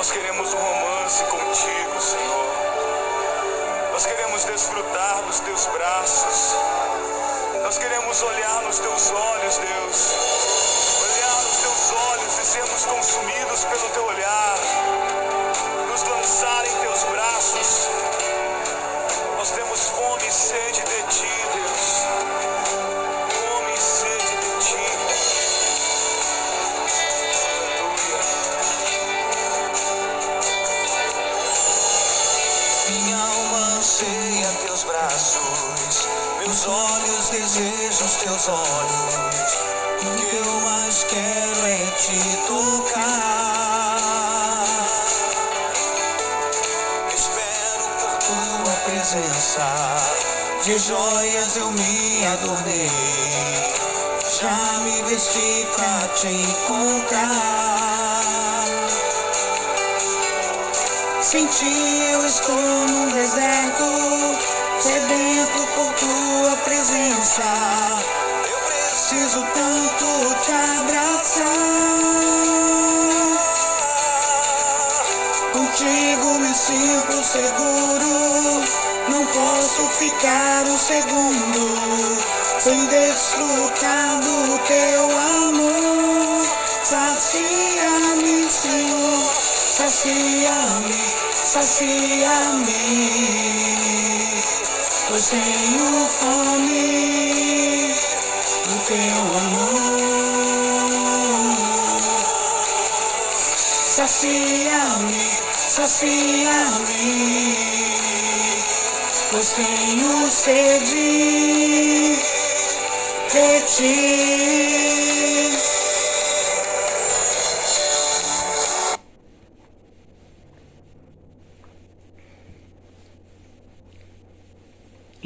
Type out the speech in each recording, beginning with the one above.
Nós queremos um romance contigo, Senhor. Nós queremos desfrutar dos teus braços. Nós queremos olhar nos teus olhos, Deus. Olhar nos teus olhos e sermos consumidos pelo teu olhar. Nos lançar em teus braços. Nós temos fome e sede de ti, Deus. Fome e sede de ti. Aleluia. Minha alma anseia teus braços. Meus olhos desejam os teus olhos. O que eu mais quero é te tocar. Espero por tua presença. De joias eu me adornei. Já me vesti pra te encontrar. Sem ti eu estou num deserto, sedento por tua presença. Eu preciso tanto te abraçar. Contigo me sinto seguro. Não posso ficar um segundo sem desfrutar do teu amor. Sacia-me, Senhor, sacia-me, sacia-me, pois tenho fome do teu amor. Sacia-me, sacia-me, pois tenho sede de ti.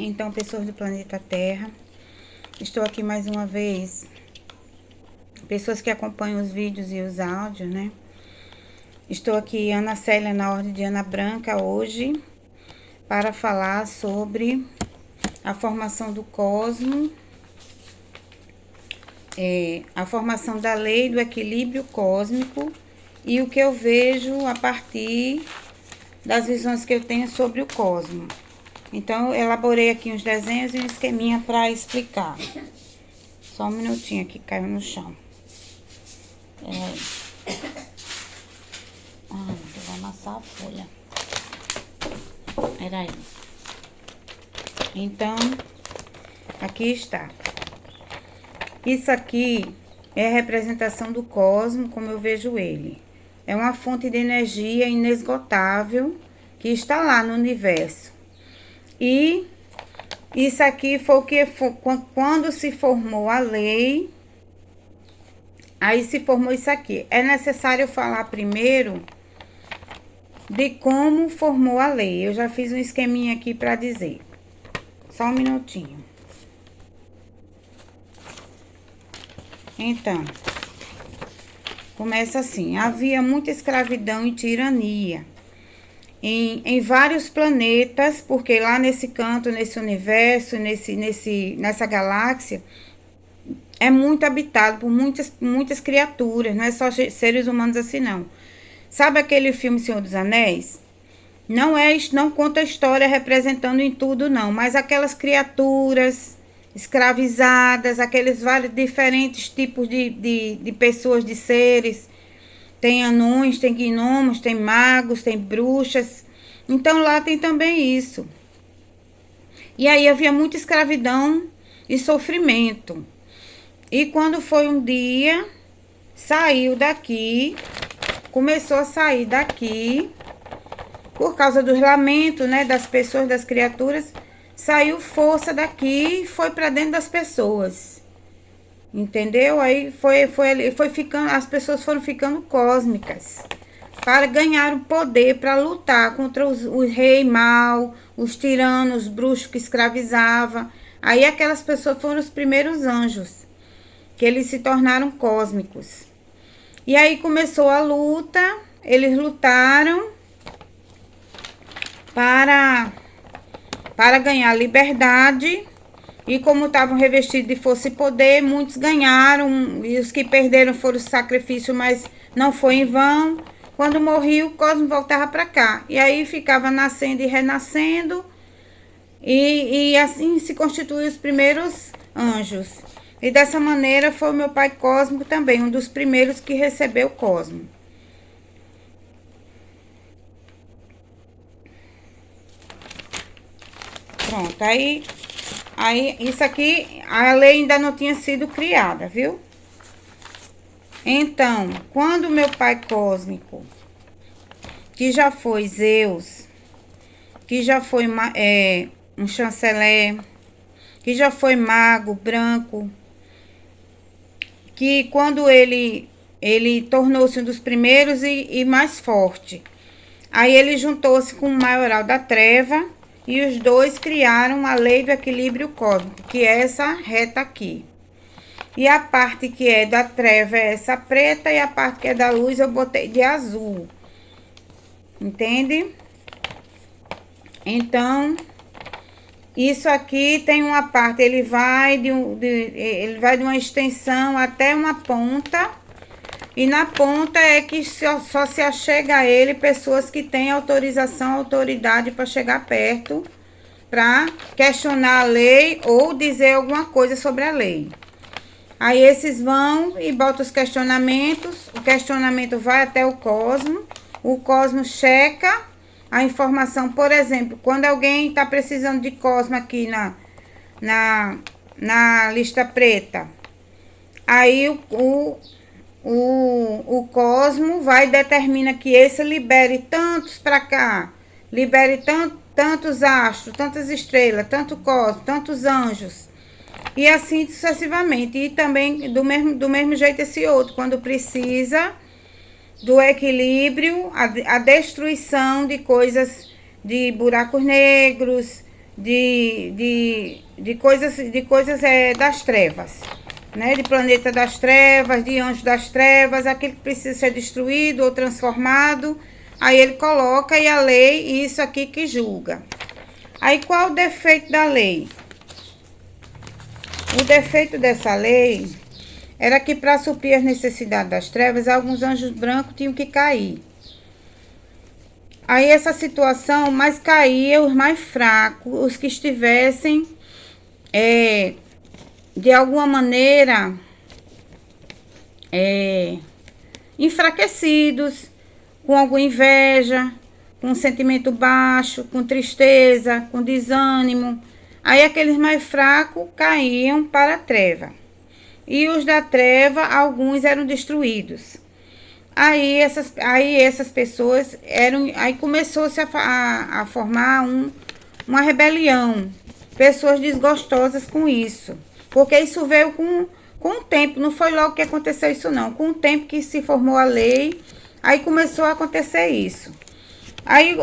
Então, pessoas do planeta Terra, estou aqui mais uma vez. Pessoas que acompanham os vídeos e os áudios, né? Estou aqui, Ana Célia, na ordem de Ana Branca, hoje, para falar sobre a formação do cosmo, a formação da lei do equilíbrio cósmico e o que eu vejo a partir das visões que eu tenho sobre o cosmo. Então, eu elaborei aqui uns desenhos e um esqueminha para explicar. Só um minutinho aqui, caiu no chão. Peraí. Ah, eu vou amassar a folha. Peraí. Então, aqui está. Isso aqui é a representação do cosmo, como eu vejo ele. É uma fonte de energia inesgotável que está lá no universo. E isso aqui foi o que quando se formou a lei, aí se formou isso aqui. É necessário falar primeiro de como formou a lei. Eu já fiz um esqueminha aqui para dizer. Só um minutinho. Então, começa assim. Havia muita escravidão e tirania em vários planetas, porque lá nesse canto, nesse universo, nessa galáxia, é muito habitado por muitas criaturas, não é só seres humanos assim, não. Sabe aquele filme Senhor dos Anéis? Não conta a história representando em tudo, não, mas aquelas criaturas escravizadas, aqueles vários diferentes tipos de pessoas, de seres. Tem anões, tem gnomos, tem magos, tem bruxas. Então lá tem também isso. E aí havia muita escravidão e sofrimento. E quando foi um dia, saiu daqui, começou a sair daqui, por causa dos lamentos, né, das pessoas, das criaturas, saiu força daqui e foi para dentro das pessoas. Entendeu? Aí foi ficando, as pessoas foram ficando cósmicas para ganhar o poder, para lutar contra o rei mau, os tiranos, os bruxos que escravizavam. Aí aquelas pessoas foram os primeiros anjos, que eles se tornaram cósmicos. E aí começou a luta, eles lutaram para ganhar liberdade. E como estavam revestidos de força e poder, muitos ganharam. E os que perderam foram sacrifício, mas não foi em vão. Quando morria, o cosmo voltava para cá. E aí ficava nascendo e renascendo. E assim se constituem os primeiros anjos. E dessa maneira foi o meu pai cósmico também, um dos primeiros que recebeu o cosmo. Pronto, aí isso aqui, a lei ainda não tinha sido criada, viu? Então, quando meu pai cósmico, que já foi Zeus, que já foi um chanceler, que já foi mago branco, que quando ele tornou-se um dos primeiros e mais forte, aí ele juntou-se com o maioral da treva e os dois criaram a lei do equilíbrio cósmico, que é essa reta aqui. E a parte que é da treva é essa preta e a parte que é da luz eu botei de azul. Entende? Então, isso aqui tem uma parte, ele vai de uma extensão até uma ponta. E na ponta é que só se achega a ele pessoas que têm autorização, autoridade para chegar perto, para questionar a lei ou dizer alguma coisa sobre a lei. Aí esses vão e botam os questionamentos, o questionamento vai até o cosmo checa a informação. Por exemplo, quando alguém está precisando de cosmo aqui na lista preta, aí o cosmo vai e determina que esse libere tantos para cá, libere tantos astros, tantas estrelas, tanto cosmo, tantos anjos, e assim sucessivamente. E também do mesmo jeito esse outro, quando precisa do equilíbrio, a destruição de coisas, de buracos negros, de coisas das trevas, né? De planeta das trevas, de anjo das trevas, aquilo que precisa ser destruído ou transformado, aí ele coloca e a lei, isso aqui que julga. Aí qual o defeito da lei? O defeito dessa lei era que para suprir as necessidades das trevas, alguns anjos brancos tinham que cair. Aí essa situação, mas caía os mais fracos, os que estivessem de alguma maneira enfraquecidos, com alguma inveja, com um sentimento baixo, com tristeza, com desânimo. Aí aqueles mais fracos caíam para a treva. E os da treva, alguns eram destruídos. Aí essas pessoas aí começou-se a formar uma rebelião. Pessoas desgostosas com isso. Porque isso veio com o tempo, não foi logo que aconteceu isso não. Com o tempo que se formou a lei, aí começou a acontecer isso. Aí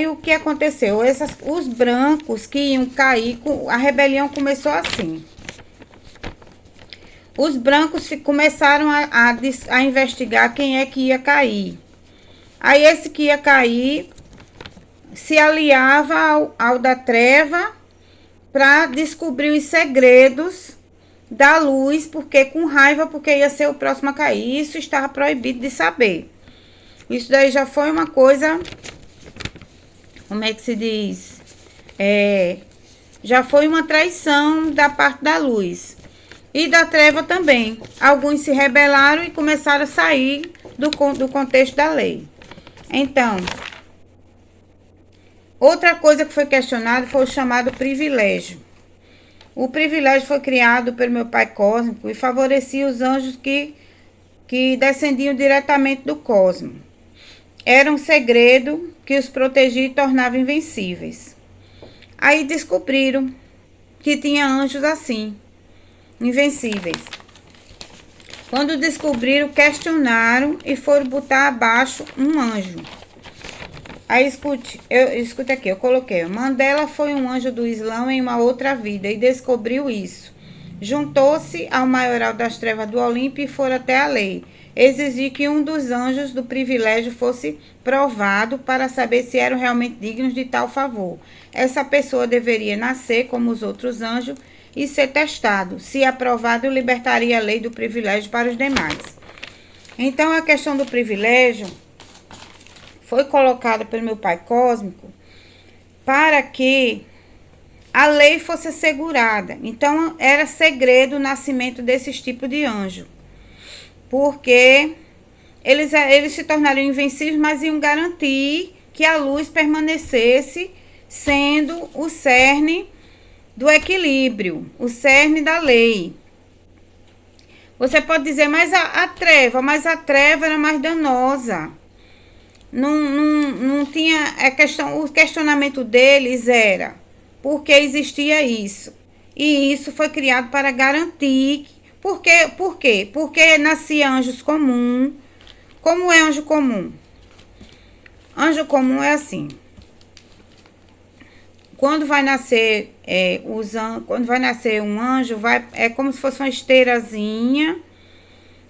o que aconteceu? Os brancos que iam cair, a rebelião começou assim. Os brancos começaram a investigar quem é que ia cair. Aí esse que ia cair se aliava ao da treva para descobrir os segredos da luz, porque com raiva, porque ia ser o próximo a cair. Isso estava proibido de saber. Isso daí já foi uma coisa, como é que se diz? Já foi uma traição da parte da luz. E da treva também. Alguns se rebelaram e começaram a sair do contexto da lei. Então, outra coisa que foi questionada foi o chamado privilégio. O privilégio foi criado pelo meu pai cósmico e favorecia os anjos que descendiam diretamente do cosmos. Era um segredo que os protegia e tornava invencíveis. Aí descobriram que tinha anjos assim, invencíveis. Quando descobriram, questionaram e foram botar abaixo um anjo. Aí escute aqui, eu coloquei: Mandela foi um anjo do Islã em uma outra vida e descobriu isso. Juntou-se ao maioral das trevas do Olimpo e foram até a lei. Exigir que um dos anjos do privilégio fosse provado para saber se eram realmente dignos de tal favor. Essa pessoa deveria nascer como os outros anjos e ser testado. Se aprovado, libertaria a lei do privilégio para os demais. Então, a questão do privilégio foi colocada pelo meu pai cósmico para que a lei fosse assegurada. Então, era segredo o nascimento desses tipos de anjo, porque eles se tornariam invencíveis, mas iam garantir que a luz permanecesse sendo o cerne do equilíbrio, o cerne da lei. Você pode dizer, mas a treva era mais danosa. Não tinha a questão, o questionamento deles era por que existia isso? E isso foi criado para garantir. Por quê? Porque nascia anjos comuns. Como é anjo comum? Anjo comum é assim. Quando vai nascer um anjo, é como se fosse uma esteirazinha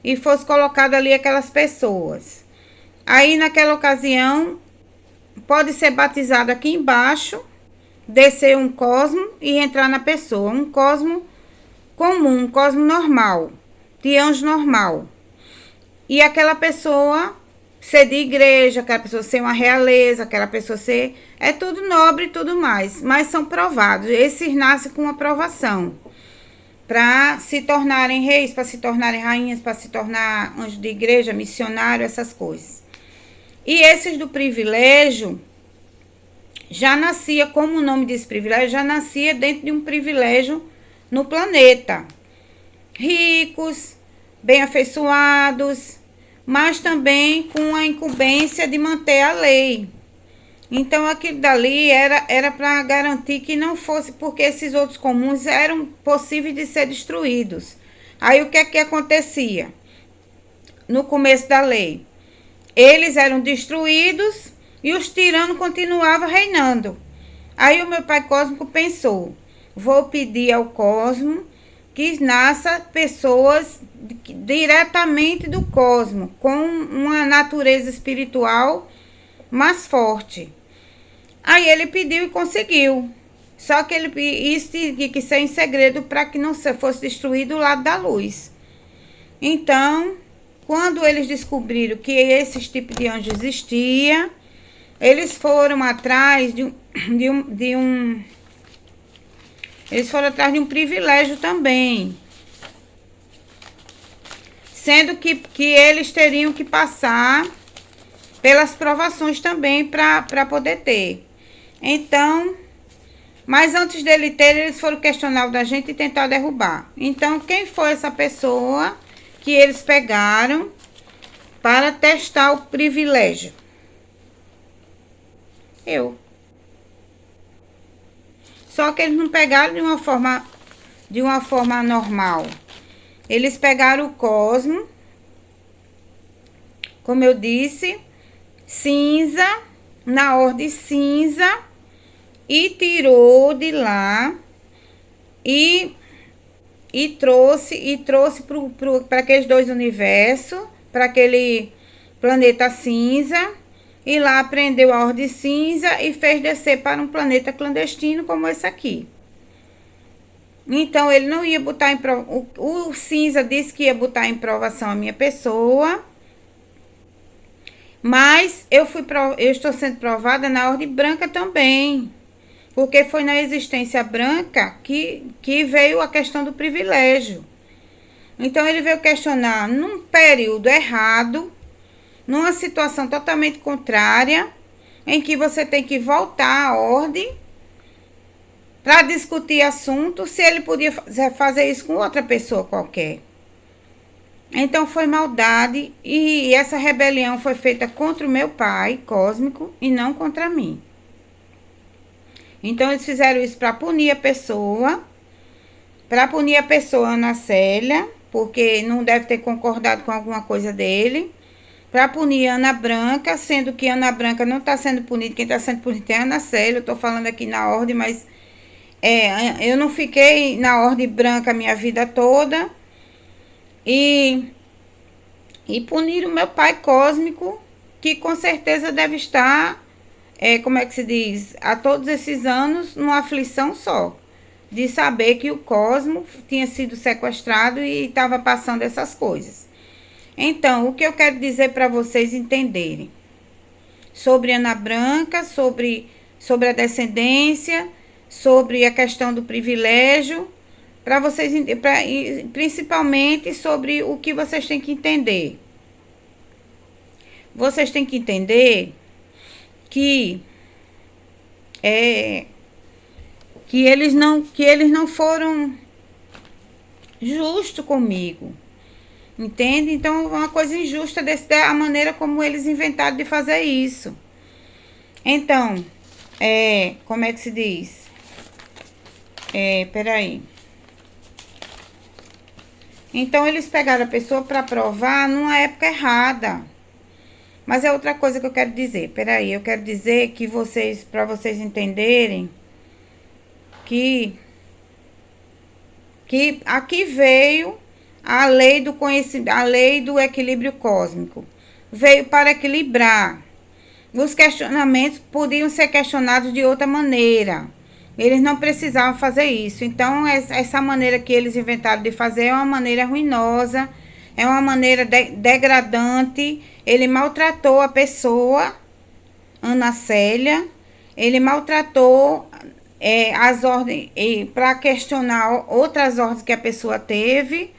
e fosse colocado ali aquelas pessoas. Aí, naquela ocasião, pode ser batizado aqui embaixo, descer um cosmo e entrar na pessoa. Um cosmo comum, um cosmo normal, de anjo normal. E aquela pessoa ser de igreja, aquela pessoa ser uma realeza, aquela pessoa ser... É tudo nobre e tudo mais, mas são provados. Esses nascem com aprovação para se tornarem reis, para se tornarem rainhas, para se tornar anjo de igreja, missionário, essas coisas. E esses do privilégio, já nascia, como o nome diz privilégio, já nascia dentro de um privilégio no planeta. Ricos, bem afeiçoados, mas também com a incumbência de manter a lei. Então, aquilo dali era para garantir que não fosse, porque esses outros comuns eram possíveis de ser destruídos. Aí, o que é que acontecia? No começo da lei, eles eram destruídos e os tiranos continuavam reinando. Aí, o meu pai cósmico pensou, vou pedir ao cosmo que nasça pessoas diretamente do cosmo, com uma natureza espiritual mais forte. Aí ele pediu e conseguiu. Só que isso tinha que ser em segredo para que não fosse destruído o lado da luz. Então, quando eles descobriram que esse tipo de anjo existia, eles foram atrás eles foram atrás de um privilégio também. Sendo que eles teriam que passar pelas provações também para poder ter. Então, mas antes dele ter, eles foram questionar o da gente e tentar derrubar. Então, quem foi essa pessoa que eles pegaram para testar o privilégio? Eu. Só que eles não pegaram de uma forma normal. Eles pegaram o cosmo, como eu disse, cinza, na ordem cinza, e tirou de lá e trouxe para aqueles dois universos, para aquele planeta cinza, e lá aprendeu a ordem cinza e fez descer para um planeta clandestino como esse aqui. Então, ele não ia botar em prova. O cinza disse que ia botar em provação a minha pessoa. Mas eu estou sendo provada na ordem branca também. Porque foi na existência branca que veio a questão do privilégio. Então, ele veio questionar num período errado, numa situação totalmente contrária, em que você tem que voltar à ordem para discutir assunto, se ele podia fazer isso com outra pessoa qualquer. Então foi maldade e essa rebelião foi feita contra o meu pai cósmico e não contra mim. Então eles fizeram isso para punir a pessoa, Ana Célia, porque não deve ter concordado com alguma coisa dele, para punir Ana Branca, sendo que Ana Branca não está sendo punida, quem está sendo punida é Ana Célia. Eu estou falando aqui na ordem, mas eu não fiquei na ordem branca a minha vida toda. E punir o meu pai cósmico, que com certeza deve estar, como é que se diz, há todos esses anos, numa aflição só, de saber que o cosmo tinha sido sequestrado e estava passando essas coisas. Então, o que eu quero dizer para vocês entenderem sobre Ana Branca, sobre a descendência, sobre a questão do privilégio, para vocês, principalmente sobre o que vocês têm que entender. Vocês têm que entender que eles não foram justos comigo. Entende? Então, uma coisa injusta a maneira como eles inventaram de fazer isso. Então, como é que se diz? Peraí. Então, eles pegaram a pessoa para provar numa época errada. Mas é outra coisa que eu quero dizer. Peraí, eu quero dizer que para vocês entenderem que aqui veio a lei do conhecimento, a lei do equilíbrio cósmico. Veio para equilibrar. Os questionamentos podiam ser questionados de outra maneira. Eles não precisavam fazer isso. Então, essa maneira que eles inventaram de fazer é uma maneira ruinosa, é uma maneira degradante. Ele maltratou a pessoa, Ana Célia. Ele maltratou as ordens, para questionar outras ordens que a pessoa teve.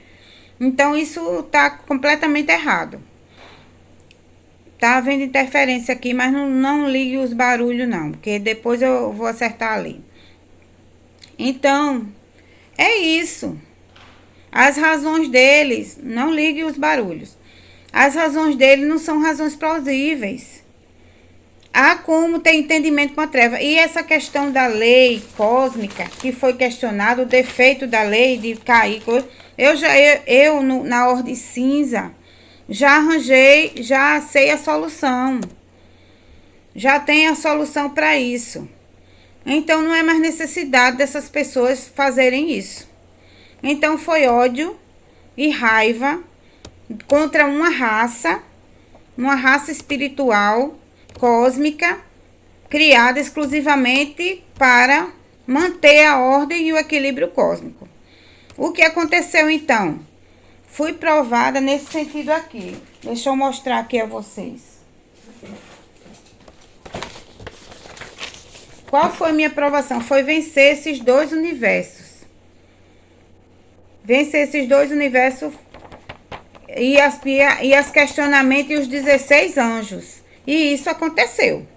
Então, isso está completamente errado. Tá havendo interferência aqui, mas não ligue os barulhos não, porque depois eu vou acertar ali. Então, é isso. As razões deles, não ligue os barulhos. As razões deles não são razões plausíveis. Há como ter entendimento com a treva. E essa questão da lei cósmica, que foi questionado, o defeito da lei de cair. Na ordem cinza, já arranjei, já sei a solução. Já tem a solução para isso. Então, não é mais necessidade dessas pessoas fazerem isso. Então, foi ódio e raiva contra uma raça espiritual, cósmica, criada exclusivamente para manter a ordem e o equilíbrio cósmico. O que aconteceu, então? Fui provada nesse sentido aqui. Deixa eu mostrar aqui a vocês. Qual foi minha provação? Foi vencer esses dois universos. Vencer esses dois universos e as questionamentos e os 16 anjos. E isso aconteceu.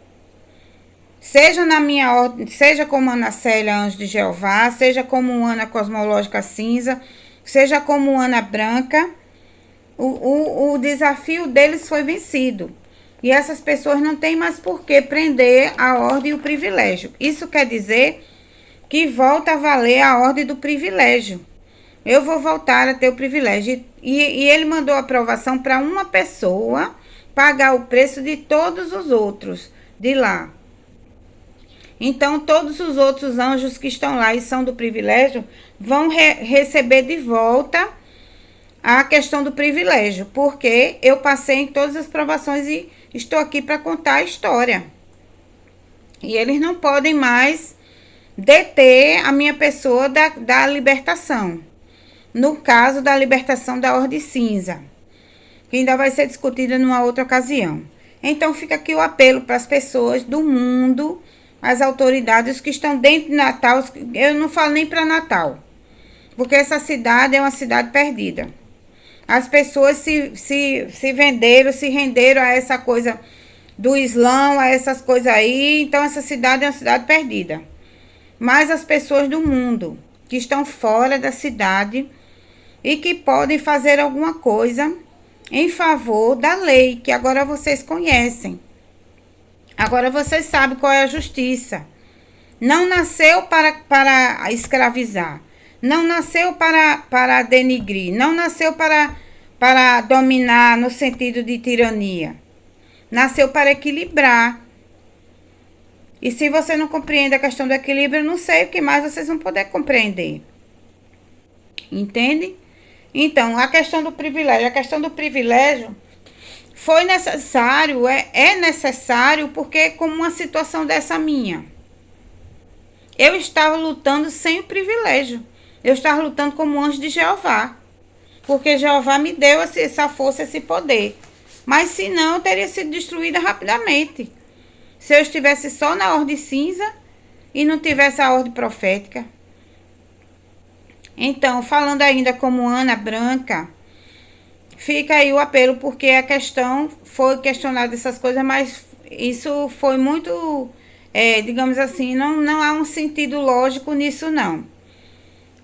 Seja na minha ordem, seja como Ana Célia, anjo de Jeová, seja como Ana cosmológica cinza, seja como Ana branca, o desafio deles foi vencido. E essas pessoas não têm mais por que prender a ordem e o privilégio. Isso quer dizer que volta a valer a ordem do privilégio. Eu vou voltar a ter o privilégio. E ele mandou a aprovação para uma pessoa pagar o preço de todos os outros de lá. Então, todos os outros anjos que estão lá e são do privilégio vão receber de volta a questão do privilégio, porque eu passei em todas as provações e estou aqui para contar a história. E eles não podem mais deter a minha pessoa da libertação. No caso da libertação da Ordem Cinza, que ainda vai ser discutida numa outra ocasião. Então, fica aqui o apelo para as pessoas do mundo, as autoridades que estão dentro de Natal. Eu não falo nem para Natal, porque essa cidade é uma cidade perdida. As pessoas se venderam, se renderam a essa coisa do Islã, a essas coisas aí. Então, essa cidade é uma cidade perdida. Mas as pessoas do mundo que estão fora da cidade e que podem fazer alguma coisa em favor da lei, que agora vocês conhecem. Agora vocês sabem qual é a justiça. Não nasceu para escravizar. Não nasceu para denigrir. Não nasceu para dominar no sentido de tirania. Nasceu para equilibrar. E se você não compreende a questão do equilíbrio, eu não sei o que mais vocês vão poder compreender. Entende? Então, a questão do privilégio. A questão do privilégio foi necessário, é necessário, porque como uma situação dessa minha, eu estava lutando sem o privilégio. Eu estava lutando como anjo de Jeová. porque Jeová me deu essa força, esse poder. Mas se não, eu teria sido destruída rapidamente. Se eu estivesse só na ordem cinza e não tivesse a ordem profética. Então, falando ainda como Ana Branca, fica aí o apelo, porque a questão foi questionada essas coisas, mas isso foi muito, digamos assim, não há um sentido lógico nisso não.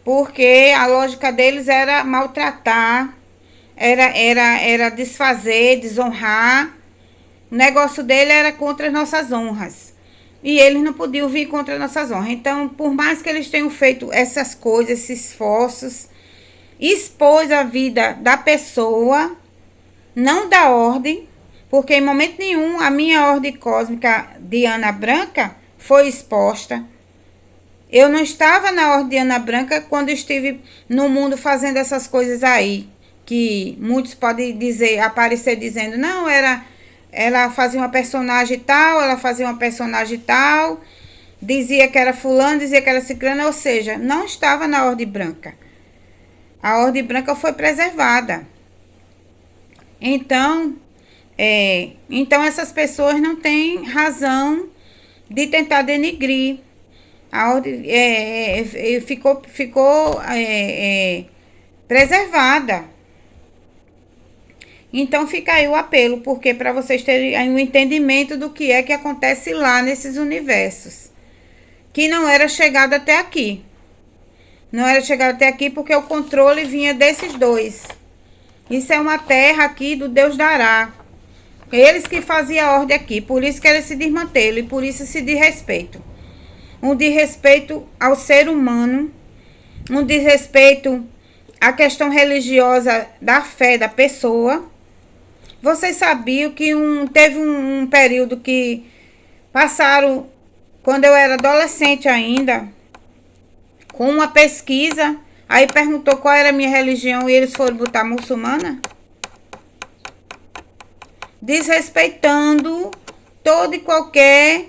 Porque a lógica deles era maltratar, era desfazer, desonrar. O negócio dele era contra as nossas honras. E eles não podiam vir contra as nossas honras. Então, por mais que eles tenham feito essas coisas, esses esforços, expôs a vida da pessoa, não da ordem, porque em momento nenhum a minha ordem cósmica de Ana Branca foi exposta. Eu não estava na ordem de Ana Branca quando estive no mundo fazendo essas coisas aí, que muitos podem dizer, aparecer dizendo, não, ela fazia uma personagem tal, ela fazia uma personagem tal, dizia que era fulano, dizia que era ciclano, ou seja, não estava na ordem branca. A ordem branca foi preservada. Então essas pessoas não têm razão de tentar denigrir. A ordem ficou preservada. Então fica aí o apelo, porque para vocês terem um entendimento do que é que acontece lá nesses universos, que não era chegado até aqui. Não era chegado até aqui porque o controle vinha desses dois. Isso é uma terra aqui do Deus dará. Eles que faziam a ordem aqui, por isso que eles se desmantelam e por isso se desrespeito. Um desrespeito ao ser humano, um desrespeito à questão religiosa da fé da pessoa. Vocês sabiam que teve um período que passaram, quando eu era adolescente ainda, com uma pesquisa, aí perguntou qual era a minha religião e eles foram botar muçulmana? Desrespeitando toda e qualquer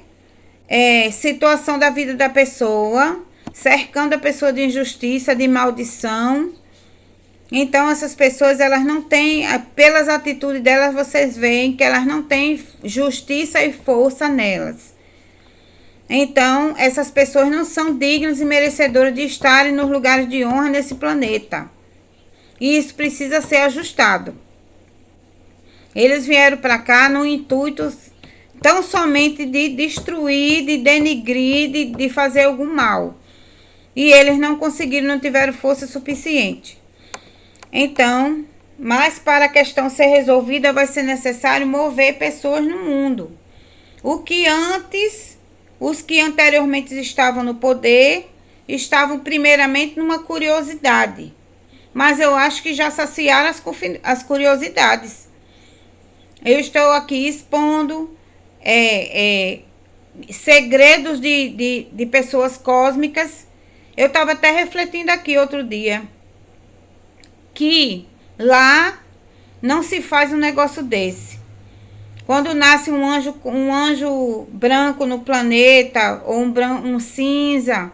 situação da vida da pessoa, cercando a pessoa de injustiça, de maldição. Então, essas pessoas, elas não têm, pelas atitudes delas, vocês veem que elas não têm justiça e força nelas. Então, essas pessoas não são dignas e merecedoras de estarem nos lugares de honra nesse planeta. E isso precisa ser ajustado. Eles vieram para cá no intuito tão somente de destruir, de denigrir, de fazer algum mal. E eles não conseguiram, não tiveram força suficiente. Então, mas para a questão ser resolvida, vai ser necessário mover pessoas no mundo. Os que anteriormente estavam no poder, estavam primeiramente numa curiosidade. Mas eu acho que já saciaram as curiosidades. Eu estou aqui expondo segredos de pessoas cósmicas. Eu estava até refletindo aqui outro dia, que lá não se faz um negócio desse. Quando nasce um anjo branco no planeta, ou um cinza,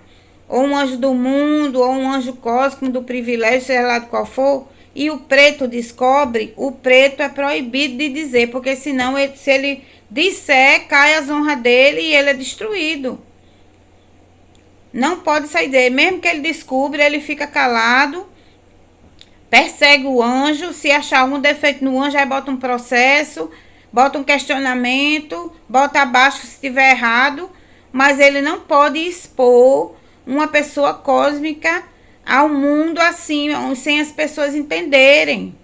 ou um anjo do mundo, ou um anjo cósmico do privilégio, seja lá de qual for, e o preto descobre, o preto é proibido de dizer, porque senão, se ele disser, cai as honras dele e ele é destruído. Não pode sair dele. Mesmo que ele descubra, ele fica calado, persegue o anjo, se achar algum defeito no anjo, aí bota um processo, bota um questionamento, bota abaixo se estiver errado, mas ele não pode expor uma pessoa cósmica ao mundo assim, sem as pessoas entenderem.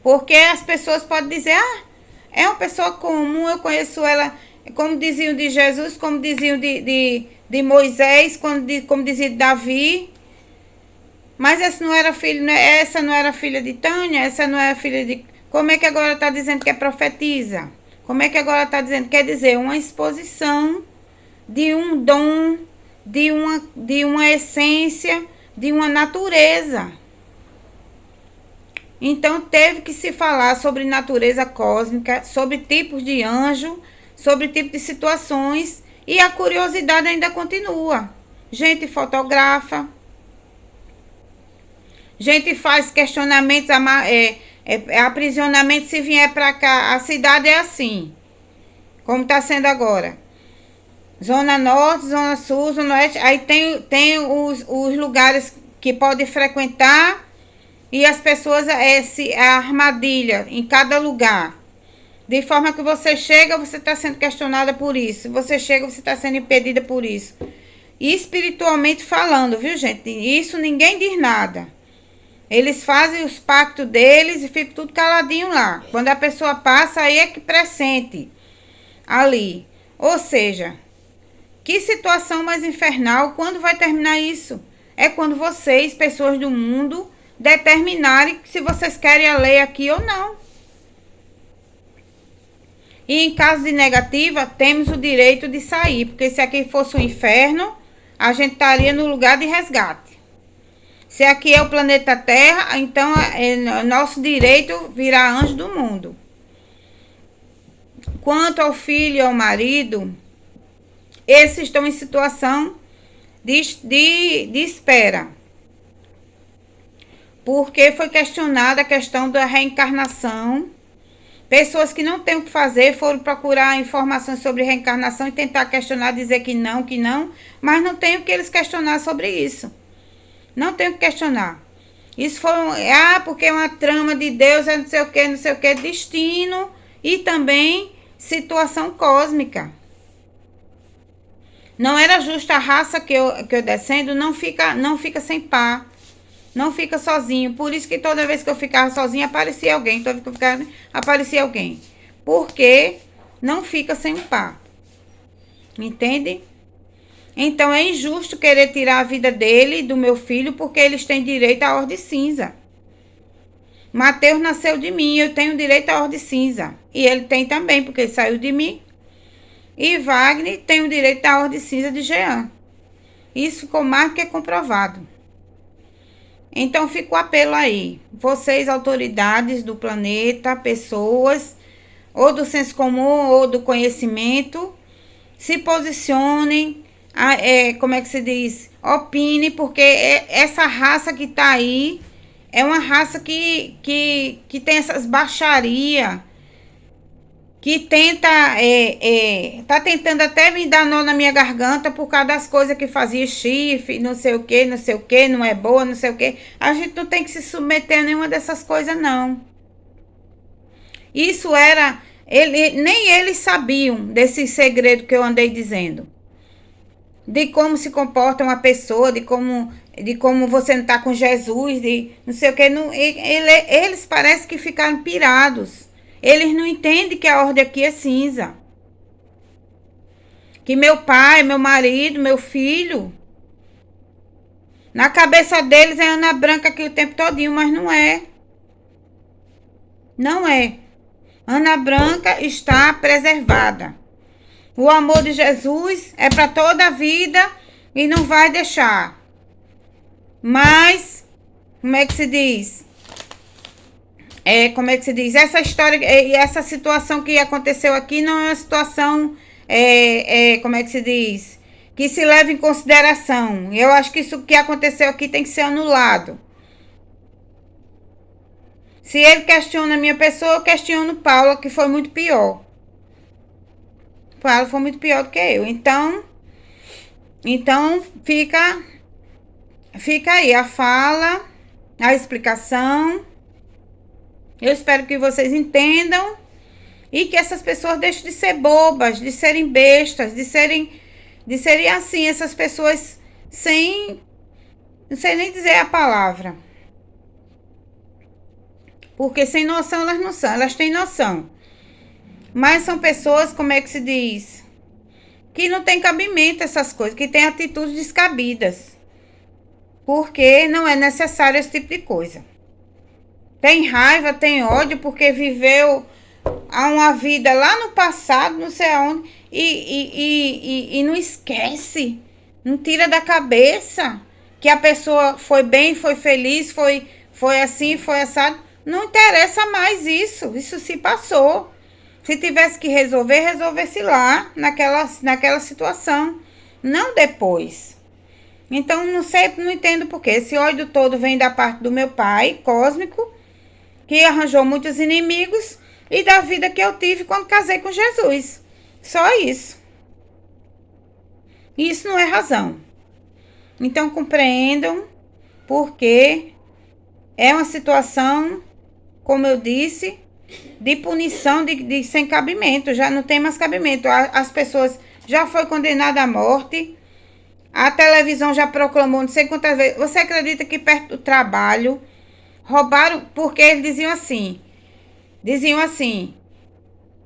Porque as pessoas podem dizer, é uma pessoa comum, eu conheço ela, como diziam de Jesus, como diziam de Moisés, como dizia de Davi. Mas essa não era filha de Tânia, essa não era filha de... Como é que agora está dizendo que é profetiza? Como é que agora está dizendo? Quer dizer, uma exposição de um dom, de uma essência, de uma natureza. Então, teve que se falar sobre natureza cósmica, sobre tipos de anjo, sobre tipos de situações, e a curiosidade ainda continua. Gente fotografa. Gente faz questionamentos, aprisionamento se vier para cá. A cidade é assim, como está sendo agora. Zona Norte, Zona Sul, Zona Oeste. Aí tem os lugares que pode frequentar e as pessoas, a armadilha em cada lugar. De forma que você chega, você está sendo questionada por isso. Você chega, você está sendo impedida por isso. E espiritualmente falando, viu, gente? Isso ninguém diz nada. Eles fazem os pactos deles e ficam tudo caladinho lá. Quando a pessoa passa, aí é que pressente ali. Ou seja, que situação mais infernal. Quando vai terminar isso? É quando vocês, pessoas do mundo, determinarem se vocês querem a lei aqui ou não. E em caso de negativa, temos o direito de sair. Porque se aqui fosse um inferno, a gente estaria no lugar de resgate. Se aqui é o planeta Terra, então é nosso direito virar anjo do mundo. Quanto ao filho e ao marido, esses estão em situação de espera. Porque foi questionada a questão da reencarnação. Pessoas que não têm o que fazer foram procurar informações sobre reencarnação e tentar questionar, dizer que não, mas não tem o que eles questionar sobre isso. Não tem o que questionar. Isso foi porque é uma trama de Deus, é não sei o que, destino e também situação cósmica. Não era justa a raça que eu descendo, não fica sem par. Não fica sozinho. Por isso que toda vez que eu ficava sozinha, aparecia alguém. Toda vez que eu ficava, aparecia alguém. Porque não fica sem um par. Entende? Então é injusto querer tirar a vida dele e do meu filho, porque eles têm direito à ordem cinza. Mateus nasceu de mim, eu tenho direito à ordem cinza. E ele tem também, porque ele saiu de mim. E Wagner tem o direito à ordem cinza de Jean. Isso ficou mais que comprovado. Então fica o apelo aí. Vocês, autoridades do planeta, pessoas, ou do senso comum, ou do conhecimento, se posicionem, como é que se diz? Opine, porque essa raça que tá aí é uma raça que tem essas baixarias, que tá tentando até me dar nó na minha garganta por causa das coisas que fazia chifre, não sei o que, não é boa, não sei o que. A gente não tem que se submeter a nenhuma dessas coisas, não. Isso era... nem eles sabiam desse segredo que eu andei dizendo. De como se comporta uma pessoa, de como você não tá com Jesus, de não sei o que. Eles parecem que ficaram pirados. Eles não entendem que a ordem aqui é cinza. Que meu pai, meu marido, meu filho... Na cabeça deles é Ana Branca aqui o tempo todinho, mas não é. Não é. Ana Branca está preservada. O amor de Jesus é para toda a vida e não vai deixar. Mas, como é que se diz? Essa história e essa situação que aconteceu aqui não é uma situação, como é que se diz? Que se leva em consideração. Eu acho que isso que aconteceu aqui tem que ser anulado. Se ele questiona a minha pessoa, eu questiono Paula, que foi muito pior. Paula foi muito pior do que eu. Então fica aí a fala, a explicação. Eu espero que vocês entendam e que essas pessoas deixem de ser bobas, de serem bestas, de serem assim, essas pessoas não sei nem dizer a palavra. Porque sem noção elas não são, elas têm noção. Mas são pessoas, como é que se diz? Que não tem cabimento essas coisas, que têm atitudes descabidas. Porque não é necessário esse tipo de coisa. Tem raiva, tem ódio, porque viveu uma vida lá no passado, não sei aonde, e não esquece, não tira da cabeça que a pessoa foi bem, foi feliz, foi assim, foi assado. Não interessa mais isso se passou. Se tivesse que resolvesse lá, naquela situação, não depois. Então, não sei, não entendo por quê. Esse ódio todo vem da parte do meu pai, cósmico, que arranjou muitos inimigos, e da vida que eu tive quando casei com Jesus. Só isso. Isso não é razão. Então, compreendam, porque é uma situação, como eu disse, de punição de sem cabimento. Já não tem mais cabimento. As pessoas já foi condenada à morte. A televisão já proclamou não sei quantas vezes. Você acredita que perto do trabalho roubaram? Porque eles diziam assim,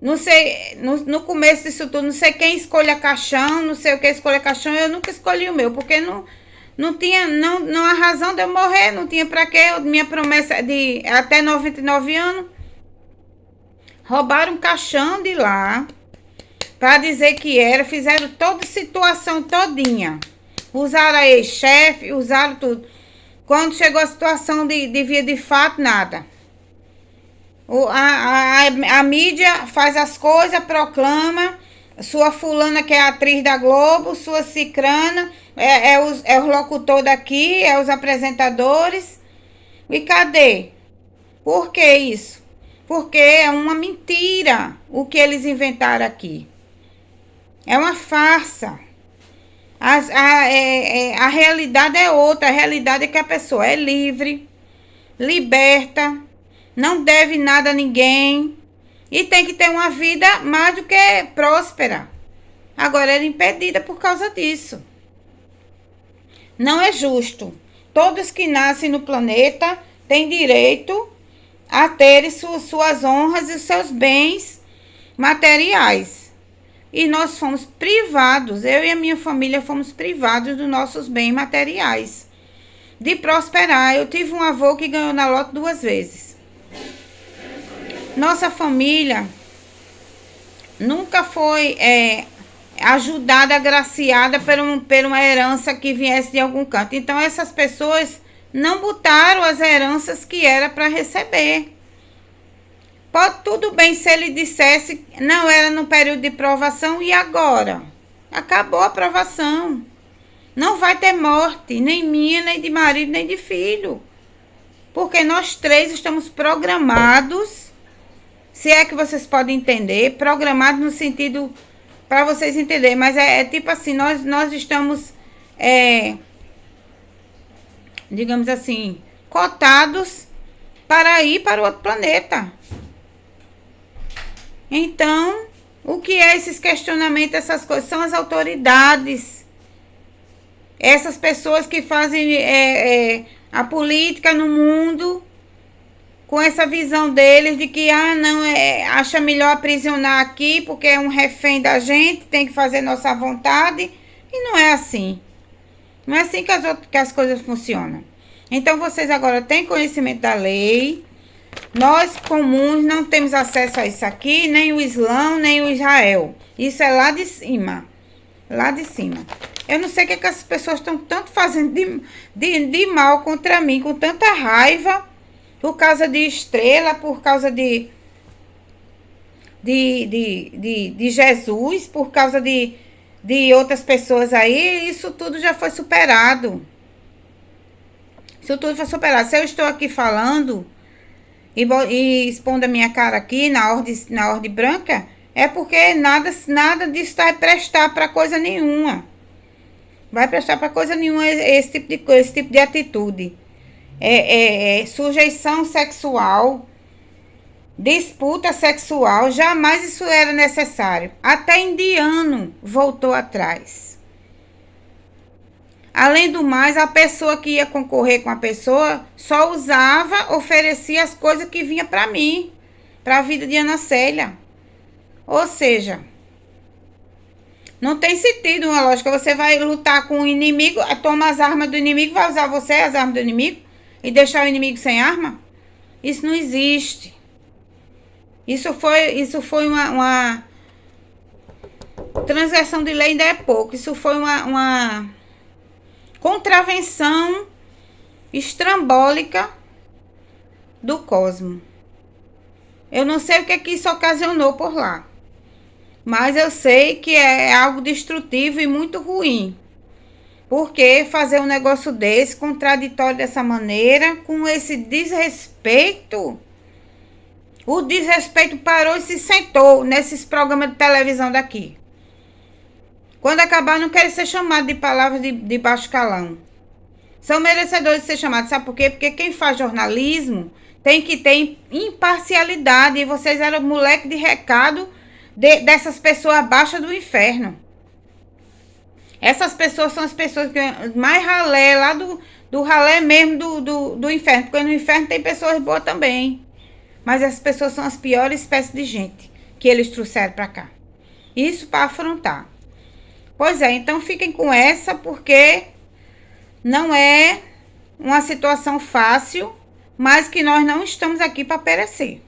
não sei, no começo disso tudo, não sei quem escolha caixão, não sei o que escolha caixão, eu nunca escolhi o meu, porque não tinha, não há razão de eu morrer, não tinha pra quê, minha promessa de até 99 anos. Roubaram um caixão de lá, pra dizer que era, fizeram toda situação todinha. Usaram a ex-chefe, usaram tudo. Quando chegou a situação de via de fato, nada. A mídia faz as coisas, proclama, sua fulana que é a atriz da Globo, sua cicrana, é os locutor daqui, é os apresentadores. E cadê? Por que isso? Porque é uma mentira o que eles inventaram aqui. É uma farsa. A realidade é outra. A realidade é que a pessoa é livre, liberta, não deve nada a ninguém e tem que ter uma vida mais do que próspera. Agora, ela é impedida por causa disso. Não é justo. Todos que nascem no planeta têm direito a terem suas honras e seus bens materiais. E nós fomos privados, eu e a minha família fomos privados dos nossos bens materiais, de prosperar. Eu tive um avô que ganhou na loto 2 vezes. Nossa família nunca foi ajudada, agraciada por uma herança que viesse de algum canto. Então, essas pessoas não botaram as heranças que era para receber. Pode tudo bem se ele dissesse, não era no período de provação e agora? Acabou a provação. Não vai ter morte, nem minha, nem de marido, nem de filho. Porque nós 3 estamos programados, se é que vocês podem entender, programados no sentido, para vocês entenderem, mas é tipo assim, nós estamos, digamos assim, cotados para ir para o outro planeta. Então, o que é esses questionamentos, essas coisas? São as autoridades. Essas pessoas que fazem a política no mundo com essa visão deles de que, acha melhor aprisionar aqui porque é um refém da gente, tem que fazer nossa vontade. E não é assim. Não é assim que as coisas funcionam. Então, vocês agora têm conhecimento da lei. Nós, comuns, não temos acesso a isso aqui, nem o Islã, nem o Israel. Isso é lá de cima. Lá de cima. Eu não sei o que as pessoas estão tanto fazendo de mal contra mim, com tanta raiva, por causa de estrela, por causa de Jesus, por causa de outras pessoas aí. Isso tudo já foi superado. Isso tudo foi superado. Se eu estou aqui falando e expondo a minha cara aqui na ordem branca, é porque nada disso vai prestar para coisa nenhuma. Vai prestar para coisa nenhuma esse tipo de atitude. Sujeição sexual, disputa sexual, jamais isso era necessário. Até indiano voltou atrás. Além do mais, a pessoa que ia concorrer com a pessoa só oferecia as coisas que vinha para mim, para a vida de Ana Célia. Ou seja, não tem sentido uma lógica. Você vai lutar com o inimigo, toma as armas do inimigo, vai usar você as armas do inimigo e deixar o inimigo sem arma? Isso não existe. Isso foi uma transgressão de lei, ainda é pouco. Isso foi uma contravenção estrambólica do cosmo. Eu não sei o que é que isso ocasionou por lá, mas eu sei que é algo destrutivo e muito ruim. Por que fazer um negócio desse, contraditório dessa maneira, com esse desrespeito? O desrespeito parou e se sentou nesses programas de televisão daqui. Quando acabar, não querem ser chamados de palavras de baixo calão. São merecedores de ser chamados. Sabe por quê? Porque quem faz jornalismo tem que ter imparcialidade. E vocês eram moleque de recado dessas pessoas baixas do inferno. Essas pessoas são as pessoas que mais ralé, lá do ralé mesmo do inferno. Porque no inferno tem pessoas boas também. Mas essas pessoas são as piores espécies de gente que eles trouxeram para cá. Isso para afrontar. Pois é, então fiquem com essa, porque não é uma situação fácil, mas que nós não estamos aqui para perecer.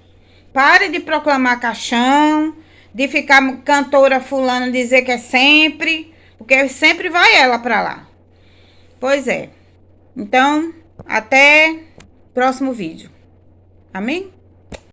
Pare de proclamar caixão, de ficar cantora fulana dizer que é sempre, porque sempre vai ela para lá. Pois é. Então, até próximo vídeo. Amém?